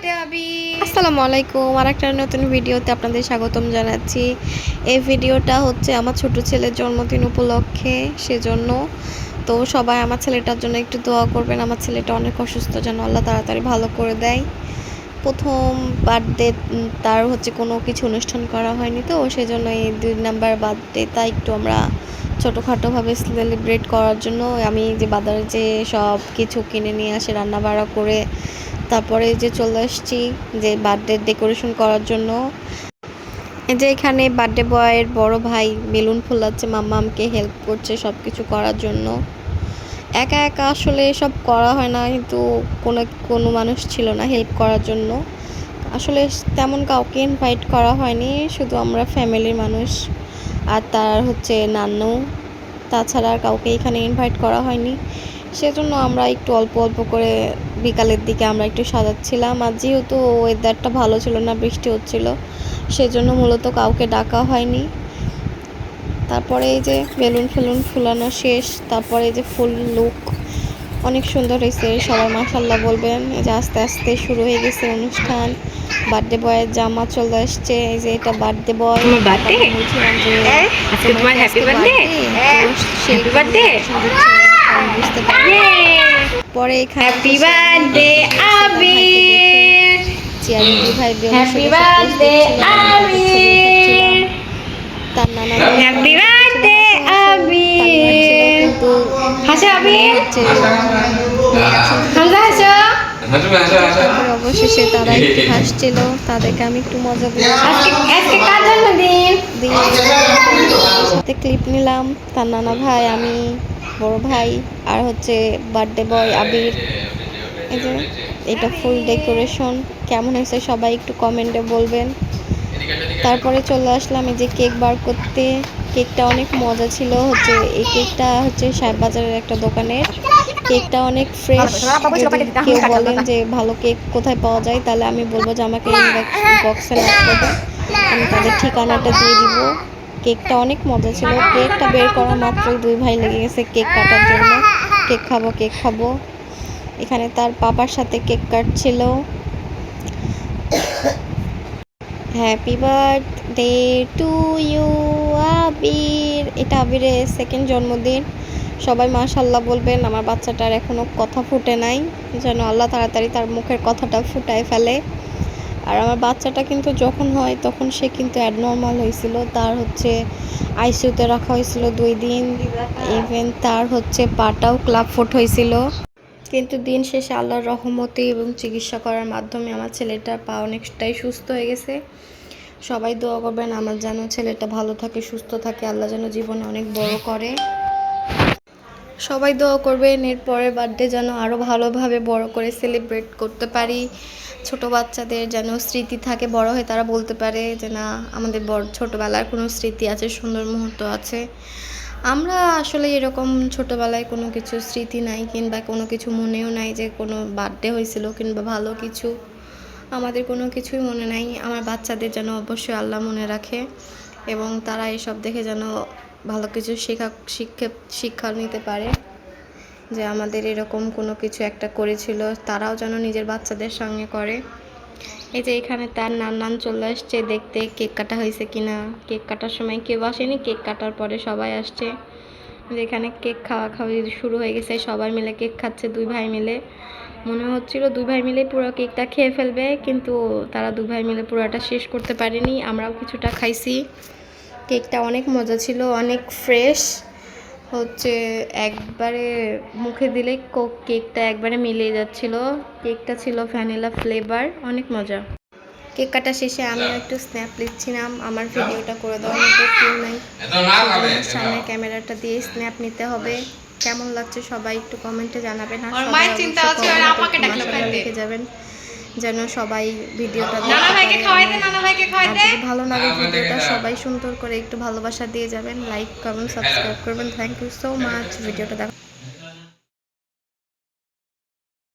আসসালামু আলাইকুম, আরেকটা নতুন ভিডিওতে আপনাদের স্বাগতম জানাচ্ছি। এই ভিডিওটা হচ্ছে আমার ছোট ছেলের জন্মদিন উপলক্ষে, সেজন্য তো সবাই আমার ছেলেটার জন্য একটু দোয়া করবেন। আমার ছেলেটা অনেক অসুস্থ, যেন আল্লাহ তাড়াতাড়ি ভালো করে দেয়। প্রথম বার্থডে তার হচ্ছে কোনো কিছু অনুষ্ঠান করা হয়নি, তো সেজন্য এই 2 নাম্বার বার্থডেটা একটু আমরা ছোটোখাটোভাবে সেলিব্রেট করার জন্য আমি যে বাজারে যে সব কিছু কিনে নিয়ে আসে রান্না বাড়া করে তারপরে যে চলে আসছি যে বার্থডে ডেকোরেশন করার জন্য। এই যে এখানে বার্থডে বয়ের বড় ভাই বেলুন ফুলাচ্ছে, মাম্মা আমাকে হেল্প করছে সব কিছু করার জন্য। একা একা আসলে সব করা হয় না, কিন্তু কোনো মানুষ ছিল না হেল্প করার জন্য। আসলে তেমন কাউকে ইনভাইট করা হয়নি, শুধু আমরা ফ্যামিলির মানুষ আর তার হচ্ছে নানু, তাছাড়া আর কাউকে এখানে ইনভাইট করা হয়নি। সেজন্য আমরা একটু অল্প অল্প করে বিকালের দিকে আমরা একটু সাজাচ্ছিলাম। আর যেহেতু ওয়েদারটা ভালো ছিল না, বৃষ্টি হচ্ছিল, সেজন্য মূলত কাউকে ডাকা হয়নি। তারপরে এই যে বেলুন ফুলানো শেষ, তারপরে এই যে ফুল লুক অনেক সুন্দর হয়েছে, সবাই মাশাআল্লাহ বলবেন। এই যে আস্তে আস্তে শুরু হয়ে গেছে অনুষ্ঠান। বার্থডে বয়ের জামা চলে আসছে। এই যে এটা বার্থডে বয়, বলছিলাম যে তোমার হ্যাপি বার্থডে বুঝতে পারি। পরে এখানে হ্যাপি বার্থডে আবির, চেয়ারে দুই ভাই হ্যাপি বার্থডে আবির, তার নানা হ্যাপি বার্থডে আবির, কিন্তু হাসো আবির, হামজা হাসো। অবশেষে তারা একটু হাসছিল, তাদেরকে আমি একটু মজা দিলাম। আজকে কার জন্মদিন সাথে ক্লিপ নিলাম। তার নানা ভাই, আমি, বড় ভাই আর হচ্ছে বার্থডে বয় আবির। এই যে এটা ফুল ডেকোরেশন কেমন হয়েছে সবাই একটু কমেন্টে বলবেন। তারপরে চলে আসলাম এই যে কেক বার করতে। কেকটা অনেক মজা ছিল। হচ্ছে এই কেকটা হচ্ছে সাহেব বাজারের একটা দোকানের। কেকটা অনেক ফ্রেশ। কেউ বলেন যে ভালো কেক কোথায় পাওয়া যায়, তাহলে আমি বলবো যে আমাকে বক্সে রাখতে, আমি তাদের ঠিকানাটা দিয়ে দিব। কেকটা অনেক মজা ছিল। কেকটা বের করা মাত্রই দুই ভাই লেগে গেছে কেক কাটার জন্য। কেক খাবো। এখানে তার পাপার সাথে কেক কাটছিল। হ্যাপি বার্থডে টু ইউ আবির। এটা আবিরের সেকেন্ড জন্মদিন। সবাই মাশাআল্লাহ বলবেন। আমার বাচ্চাটার এখনও কথা ফুটে নাই, যেন আল্লাহ তাড়াতাড়ি তার মুখের কথাটা ফুটায় ফেলে। আর আমার বাচ্চাটা কিন্তু যখন হয় তখন সে কিন্তু অ্যাবনর্মাল হয়েছিল, তার হচ্ছে আইসিইউতে রাখা হয়েছিল 2 দিন। ইভেন তার হচ্ছে পাটাও ক্লাব ফুট হয়েছিল, কিন্তু দিন শেষে আল্লাহর রহমতে এবং চিকিৎসা করার মাধ্যমে আমার ছেলেটার পা অনেকটাই সুস্থ হয়ে গেছে। সবাই দোয়া করবেন আমার যেন ছেলেটা ভালো থাকে, সুস্থ থাকে, আল্লাহ যেন জীবনে অনেক বড় করে। সবাই দোয়া করবেন এরপরে বার্থডে যেন আরও ভালোভাবে বড় করে সেলিব্রেট করতে পারি। ছোট বাচ্চাদের যেন স্মৃতি থাকে, বড় হয়ে তারা বলতে পারে যে না, আমাদের ছোটোবেলার কোনো স্মৃতি আছে, সুন্দর মুহূর্ত আছে। আমরা আসলে এরকম ছোটোবেলায় কোনো কিছু স্মৃতি নাই, কিংবা কোনো কিছু মনেও নাই যে কোনো বার্থডে হয়েছিল কিংবা ভালো কিছু, আমাদের কোনো কিছুই মনে নাই। আমার বাচ্চাদের যেন অবশ্যই আল্লাহ মনে রাখে এবং তারা এসব দেখে যেন ভালো কিছু শিক্ষা নিতে পারে, যে আমাদের এরকম কোনো কিছু একটা করেছিল, তারাও যেন নিজের বাচ্চাদের সঙ্গে করে। এই যে এখানে তার নান চলে আসছে দেখতে কেক কাটা হয়েছে কিনা। কেক কাটার সময় কেউ আসেনি, কেক কাটার পরে সবাই আসছে। এখানে কেক খাওয়া শুরু হয়ে গেছে, সবাই মিলে কেক খাচ্ছে। 2 ভাই মিলে, মনে হচ্ছিল 2 ভাই মিলে পুরো কেকটা খেয়ে ফেলবে, কিন্তু তারা 2 ভাই মিলে পুরোটা শেষ করতে পারেনি। আমরাও কিছুটা খাইছি। কেকটা অনেক মজা ছিল, অনেক ফ্রেশ। হচ্ছে একবারে মুখে দিলেই কেকটা একবারে মিলিয়ে যাচ্ছিল। কেকটা ছিল ভ্যানিলা ফ্লেভার, অনেক মজা। কেক কাটা শেষে আমিও একটু স্ন্যাপ নিচ্ছিলাম। আমার ভিডিওটা করে দেওয়ার মতো কেউ নাই, সামনে ক্যামেরাটা দিয়ে স্ন্যাপ নিতে হবে। কেমন লাগছে সবাই একটু কমেন্টে জানাবেন, আর সবাই লিখে যাবেন যেন সবাই ভিডিওটা ভালো লাগে। ভিডিওটা সবাই সুন্দর করে একটু ভালোবাসা দিয়ে যাবেন, লাইক কমেন্ট সাবস্ক্রাইব করবেন। থ্যাংক ইউ সো মাচ ভিডিওটা দেখা।